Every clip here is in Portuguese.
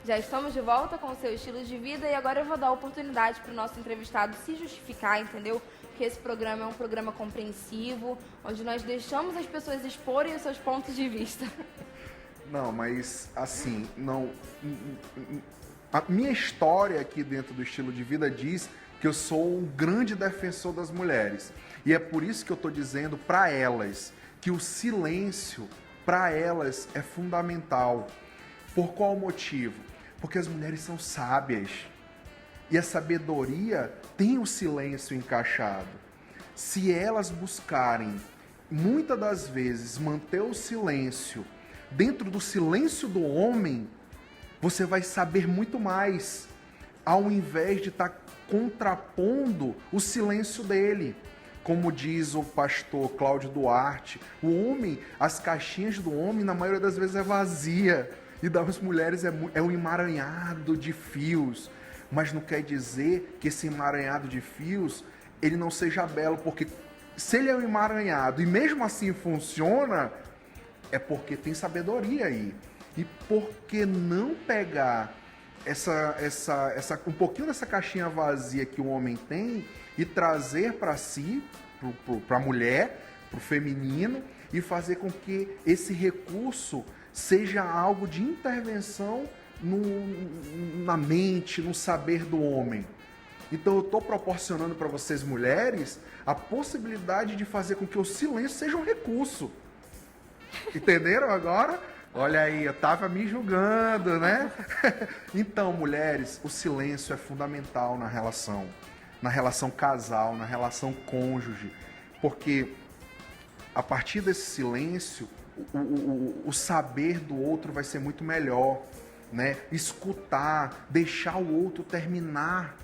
Já estamos de volta com o seu estilo de vida e agora eu vou dar a oportunidade para o nosso entrevistado se justificar, entendeu? Porque esse programa é um programa compreensivo, onde nós deixamos as pessoas exporem os seus pontos de vista. Não, mas assim, não. A minha história aqui dentro do estilo de vida diz que eu sou um grande defensor das mulheres. E é por isso que eu estou dizendo para elas que o silêncio, para elas, é fundamental. Por qual motivo? Porque as mulheres são sábias. E a sabedoria tem o silêncio encaixado. Se elas buscarem, muitas das vezes, manter o silêncio dentro do silêncio do homem, você vai saber muito mais, ao invés de estar contrapondo o silêncio dele. Como diz o pastor Cláudio Duarte, o homem, as caixinhas do homem, na maioria das vezes é vazia, e das mulheres é um emaranhado de fios. Mas não quer dizer que esse emaranhado de fios, ele não seja belo, porque se ele é um emaranhado e mesmo assim funciona, é porque tem sabedoria aí. E por que não pegar um pouquinho dessa caixinha vazia que o homem tem e trazer para si, para a mulher, para o feminino, e fazer com que esse recurso seja algo de intervenção na mente, no saber do homem. Então eu estou proporcionando para vocês, mulheres, a possibilidade de fazer com que o silêncio seja um recurso. Entenderam agora? Olha aí, eu estava me julgando, né? Então, mulheres, o silêncio é fundamental na relação casal, na relação cônjuge, porque a partir desse silêncio, o saber do outro vai ser muito melhor, né? Escutar, deixar o outro terminar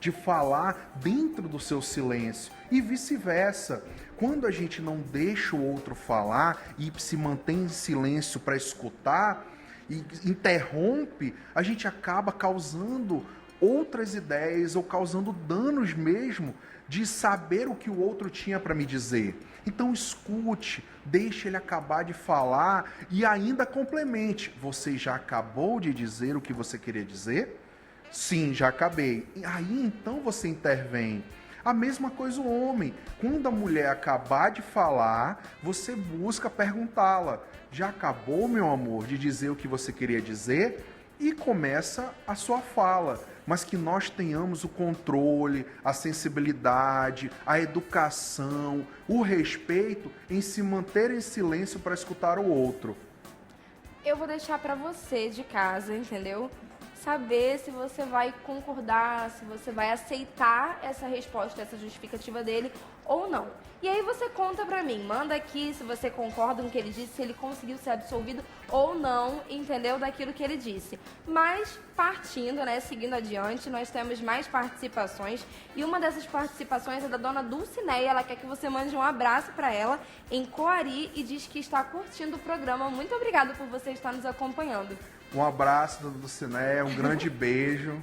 de falar dentro do seu silêncio e vice-versa. Quando a gente não deixa o outro falar e se mantém em silêncio para escutar e interrompe, a gente acaba causando outras ideias ou causando danos mesmo de saber o que o outro tinha para me dizer. Então escute, deixe ele acabar de falar e ainda complemente. Você já acabou de dizer o que você queria dizer? Sim, já acabei. E aí então você intervém. A mesma coisa o homem. Quando a mulher acabar de falar, você busca perguntá-la: já acabou, meu amor, de dizer o que você queria dizer? E começa a sua fala. Mas que nós tenhamos o controle, a sensibilidade, a educação, o respeito em se manter em silêncio para escutar o outro. Eu vou deixar para você de casa, entendeu? Saber se você vai concordar, se você vai aceitar essa resposta, essa justificativa dele ou não. E aí você conta pra mim, manda aqui se você concorda com o que ele disse, se ele conseguiu ser absolvido ou não, entendeu, daquilo que ele disse. Mas partindo, né, seguindo adiante, nós temos mais participações e uma dessas participações é da dona Dulcineia. Ela quer que você mande um abraço pra ela em Coari e diz que está curtindo o programa. Muito obrigada por você estar nos acompanhando. Um abraço, dona Dulcineia, um grande beijo.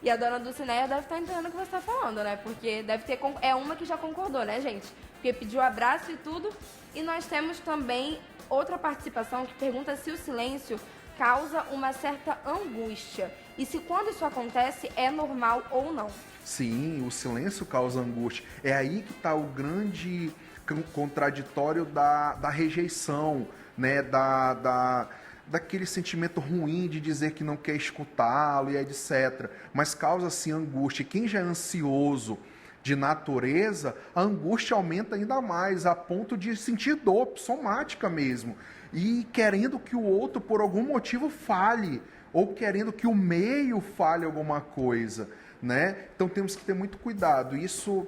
E a dona Dulcineia deve estar entendendo o que você está falando, né? Porque deve ter... É uma que já concordou, né, gente? Porque pediu abraço e tudo. E nós temos também outra participação que pergunta se o silêncio causa uma certa angústia. E se quando isso acontece é normal ou não. Sim, o silêncio causa angústia. É aí que está o grande contraditório da rejeição, né? Daquele sentimento ruim de dizer que não quer escutá-lo e etc. Mas causa sim angústia. Quem já é ansioso de natureza, a angústia aumenta ainda mais, a ponto de sentir dor somática mesmo. E querendo que o outro, por algum motivo, fale, ou querendo que o meio fale alguma coisa, né? Então temos que ter muito cuidado. Isso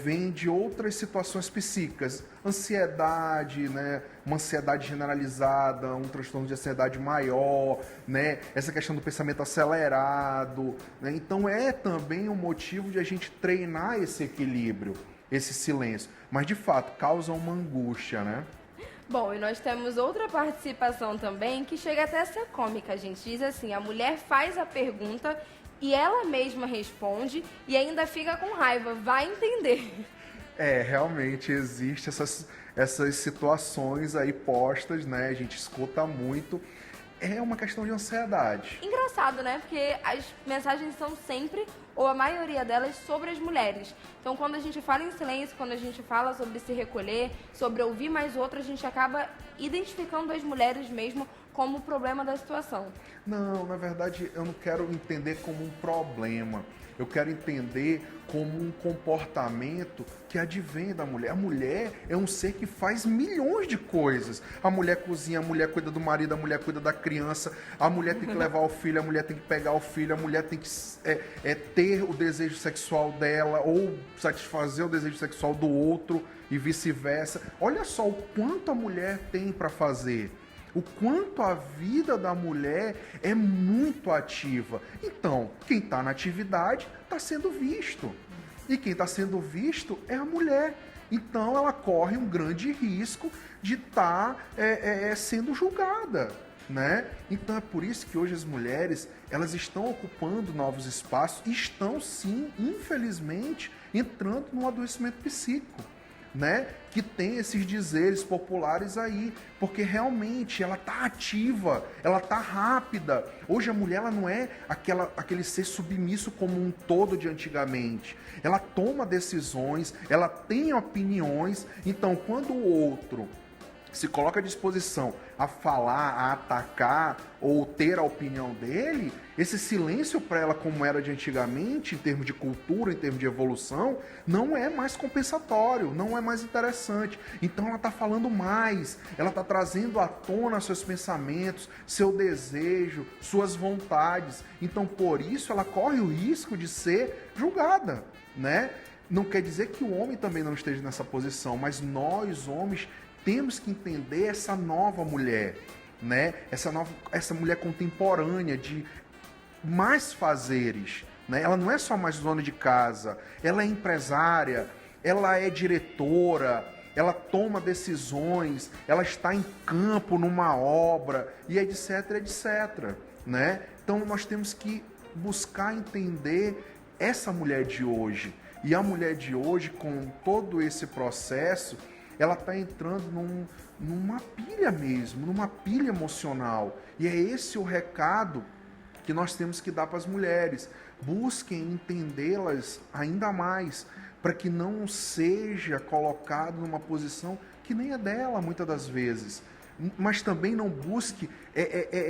vem de outras situações psíquicas, ansiedade, né? Uma ansiedade generalizada, um transtorno de ansiedade maior, né? Essa questão do pensamento acelerado, né? Então é também um motivo de a gente treinar esse equilíbrio, esse silêncio, mas de fato causa uma angústia, né? Bom, e nós temos outra participação também que chega até a ser cômica, gente. Diz assim: a mulher faz a pergunta e ela mesma responde e ainda fica com raiva. Vai entender. Realmente existe essas situações aí postas, né? A gente escuta muito. É uma questão de ansiedade. Engraçado, né? Porque as mensagens são sempre, ou a maioria delas, sobre as mulheres. Então, quando a gente fala em silêncio, quando a gente fala sobre se recolher, sobre ouvir mais outro, a gente acaba identificando as mulheres mesmo como o problema da situação. Não, na verdade, eu não quero entender como um problema. Eu quero entender como um comportamento que advém da mulher. A mulher é um ser que faz milhões de coisas. A mulher cozinha, a mulher cuida do marido, a mulher cuida da criança, a mulher tem que levar o filho, a mulher tem que pegar o filho, a mulher tem que ter o desejo sexual dela ou satisfazer o desejo sexual do outro e vice-versa. Olha só o quanto a mulher tem para fazer. O quanto a vida da mulher é muito ativa. Então, quem está na atividade está sendo visto. E quem está sendo visto é a mulher. Então, ela corre um grande risco de estar sendo julgada, né? Então, é por isso que hoje as mulheres elas estão ocupando novos espaços e estão, sim, infelizmente, entrando num adoecimento psíquico. Né? Que tem esses dizeres populares aí, porque realmente ela tá ativa, ela tá rápida. Hoje a mulher ela não é aquele ser submisso como um todo de antigamente. Ela toma decisões, ela tem opiniões. Então, quando o outro se coloca à disposição a falar, a atacar ou ter a opinião dele, esse silêncio para ela, como era de antigamente, em termos de cultura, em termos de evolução, não é mais compensatório, não é mais interessante. Então ela está falando mais, ela está trazendo à tona seus pensamentos, seu desejo, suas vontades. Então, por isso, ela corre o risco de ser julgada, né? Não quer dizer que o homem também não esteja nessa posição, mas nós, homens, temos que entender essa nova mulher, né? Essa mulher contemporânea de mais fazeres, né? Ela não é só mais dona de casa, ela é empresária, ela é diretora, ela toma decisões, ela está em campo numa obra e etc, etc, né? Então nós temos que buscar entender essa mulher de hoje. E a mulher de hoje, com todo esse processo, ela está entrando numa pilha mesmo, numa pilha emocional. E é esse o recado que nós temos que dar para as mulheres. Busquem entendê-las ainda mais, para que não seja colocado numa posição que nem é dela, muitas das vezes. Mas também não busque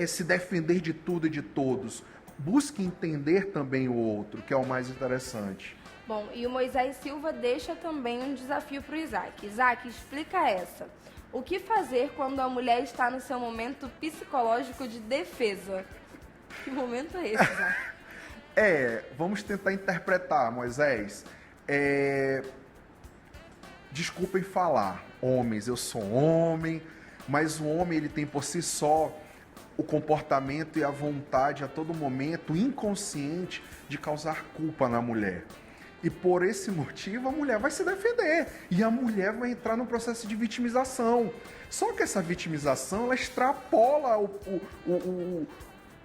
se defender de tudo e de todos. Busque entender também o outro, que é o mais interessante. Bom, e o Moisés Silva deixa também um desafio para o Isaac. Isaac, explica essa. O que fazer quando a mulher está no seu momento psicológico de defesa? Que momento é esse, Isaac? Vamos tentar interpretar, Moisés. Desculpem falar, homens, eu sou homem, mas o homem ele tem por si só o comportamento e a vontade a todo momento inconsciente de causar culpa na mulher. E por esse motivo a mulher vai se defender e a mulher vai entrar no processo de vitimização. Só que essa vitimização ela extrapola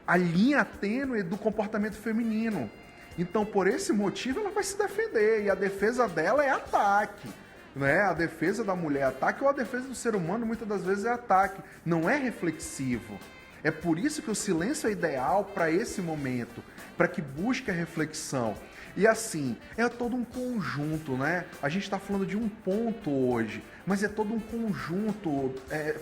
a linha tênue do comportamento feminino. Então por esse motivo ela vai se defender e a defesa dela é ataque. Né? A defesa da mulher é ataque ou a defesa do ser humano muitas das vezes é ataque. Não é reflexivo. É por isso que o silêncio é ideal para esse momento, para que busque a reflexão. E assim, é todo um conjunto, né? A gente está falando de um ponto hoje, mas é todo um conjunto.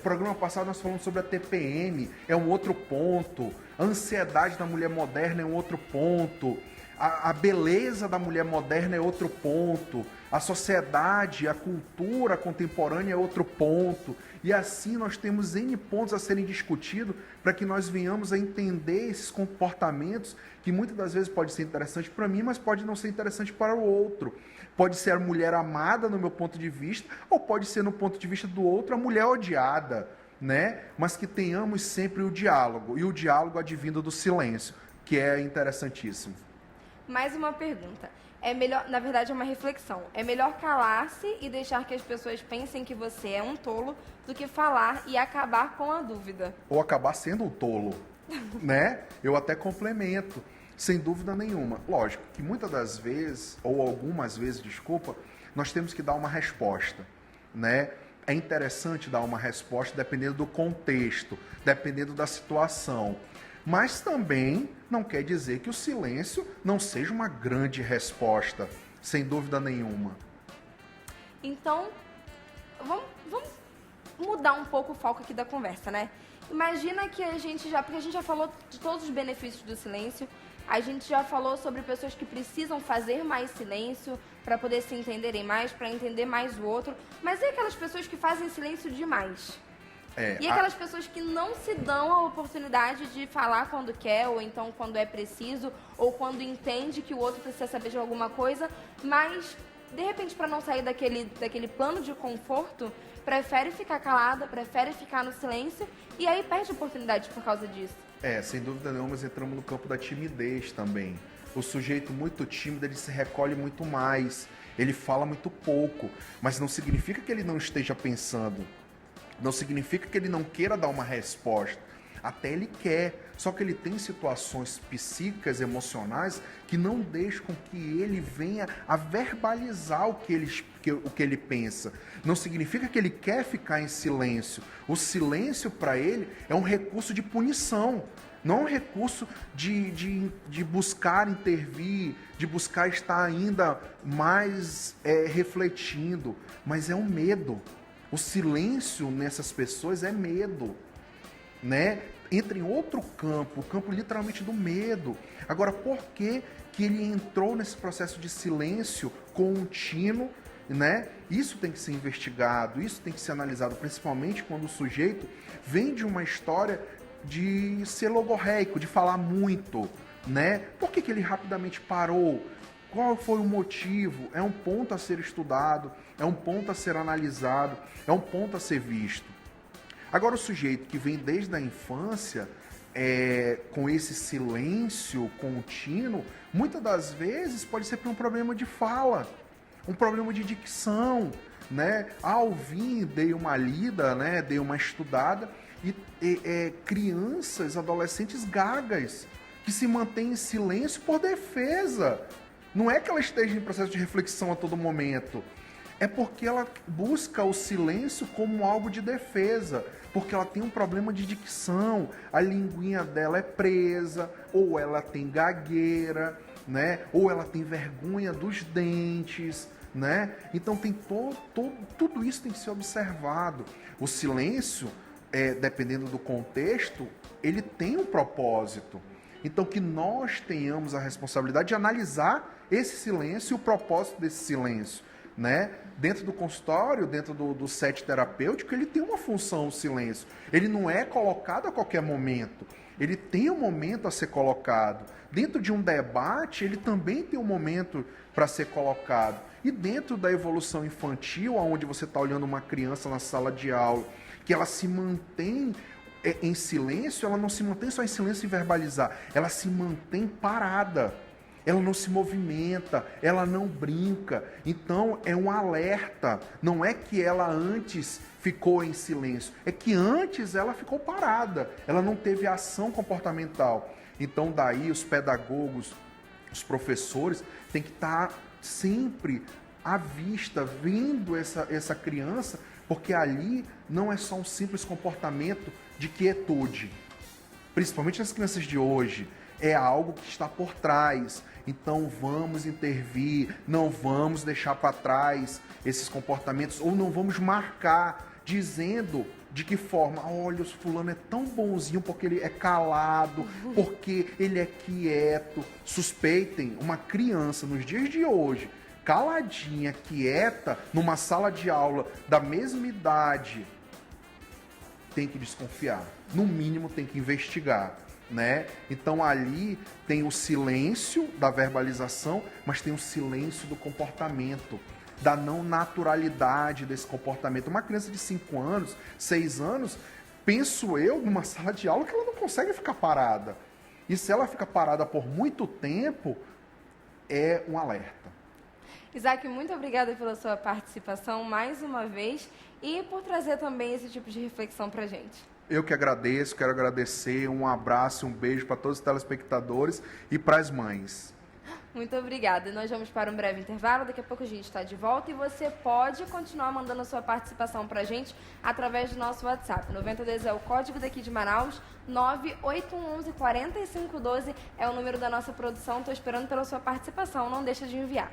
Programa passado nós falamos sobre a TPM, é um outro ponto. A ansiedade da mulher moderna é um outro ponto. A beleza da mulher moderna é outro ponto. A sociedade, a cultura contemporânea é outro ponto. E assim nós temos N pontos a serem discutidos para que nós venhamos a entender esses comportamentos que muitas das vezes pode ser interessante para mim, mas pode não ser interessante para o outro. Pode ser a mulher amada no meu ponto de vista, ou pode ser no ponto de vista do outro a mulher odiada, né? Mas que tenhamos sempre o diálogo, e o diálogo advindo do silêncio, que é interessantíssimo. Mais uma pergunta. É melhor, na verdade é uma reflexão. É melhor calar-se e deixar que as pessoas pensem que você é um tolo do que falar e acabar com a dúvida. Ou acabar sendo um tolo, né? Eu até complemento. Sem dúvida nenhuma. Lógico que muitas das vezes, ou algumas vezes, desculpa, nós temos que dar uma resposta, né? É interessante dar uma resposta dependendo do contexto, dependendo da situação. Mas também não quer dizer que o silêncio não seja uma grande resposta, sem dúvida nenhuma. Então, vamos mudar um pouco o foco aqui da conversa, né? Imagina que porque a gente já falou de todos os benefícios do silêncio, a gente já falou sobre pessoas que precisam fazer mais silêncio para poder se entenderem mais, para entender mais o outro, mas e aquelas pessoas que fazem silêncio demais? E aquelas pessoas que não se dão a oportunidade de falar quando quer, ou então quando é preciso, ou quando entende que o outro precisa saber de alguma coisa, mas, de repente, para não sair daquele plano de conforto, prefere ficar calada, prefere ficar no silêncio, e aí perde oportunidade por causa disso. Sem dúvida nenhuma, mas entramos no campo da timidez também. O sujeito muito tímido, ele se recolhe muito mais, ele fala muito pouco, mas não significa que ele não esteja pensando. Não significa que ele não queira dar uma resposta. Até ele quer. Só que ele tem situações psíquicas, emocionais, que não deixam com que ele venha a verbalizar o que ele pensa. Não significa que ele quer ficar em silêncio. O silêncio, para ele, é um recurso de punição. Não é um recurso de buscar intervir, de buscar estar ainda mais refletindo. Mas é um medo. O silêncio nessas pessoas é medo, né? Entra em outro campo, o campo literalmente do medo. Agora, por que ele entrou nesse processo de silêncio contínuo, né? Isso tem que ser investigado, isso tem que ser analisado, principalmente quando o sujeito vem de uma história de ser logorreico, de falar muito, né? Por que ele rapidamente parou? Qual foi o motivo? É um ponto a ser estudado, é um ponto a ser analisado, é um ponto a ser visto. Agora, o sujeito que vem desde a infância, com esse silêncio contínuo, muitas das vezes pode ser por um problema de fala, um problema de dicção, né? Ao vir, dei uma lida, né? Dei uma estudada, e crianças, adolescentes gagas, que se mantêm em silêncio por defesa. Não é que ela esteja em processo de reflexão a todo momento. É porque ela busca o silêncio como algo de defesa. Porque ela tem um problema de dicção. A linguinha dela é presa. Ou ela tem gagueira, né? Ou ela tem vergonha dos dentes, né? Então tem tudo isso tem que ser observado. O silêncio, dependendo do contexto, ele tem um propósito. Então, que nós tenhamos a responsabilidade de analisar esse silêncio e o propósito desse silêncio, né? Dentro do consultório, dentro do set terapêutico, ele tem uma função, o silêncio. Ele não é colocado a qualquer momento. Ele tem um momento a ser colocado. Dentro de um debate, ele também tem um momento para ser colocado. E dentro da evolução infantil, onde você está olhando uma criança na sala de aula, que ela se mantém em silêncio, ela não se mantém só em silêncio e verbalizar, ela se mantém parada, ela não se movimenta, ela não brinca. Então é um alerta, não é que ela antes ficou em silêncio, é que antes ela ficou parada, ela não teve ação comportamental. Então daí os pedagogos, os professores têm que estar sempre à vista, vendo essa criança, porque ali não é só um simples comportamento de quietude, principalmente nas crianças de hoje, é algo que está por trás. Então vamos intervir, não vamos deixar para trás esses comportamentos, ou não vamos marcar, dizendo de que forma, olha, o fulano é tão bonzinho porque ele é calado, porque ele é quieto. Suspeitem uma criança nos dias de hoje, caladinha, quieta, numa sala de aula da mesma idade, tem que desconfiar, no mínimo tem que investigar, né? Então ali tem o silêncio da verbalização, mas tem o silêncio do comportamento, da não naturalidade desse comportamento. Uma criança de 5 anos, 6 anos, penso eu, numa sala de aula, que ela não consegue ficar parada. E se ela fica parada por muito tempo, é um alerta. Isaac, muito obrigada pela sua participação mais uma vez e por trazer também esse tipo de reflexão pra gente. Eu que agradeço, quero agradecer, um abraço, um beijo para todos os telespectadores e para as mães. Muito obrigada. Nós vamos para um breve intervalo, daqui a pouco a gente está de volta e você pode continuar mandando a sua participação para a gente através do nosso WhatsApp. 92 é o código daqui de Manaus, 98111-4512 é o número da nossa produção. Estou esperando pela sua participação, não deixa de enviar.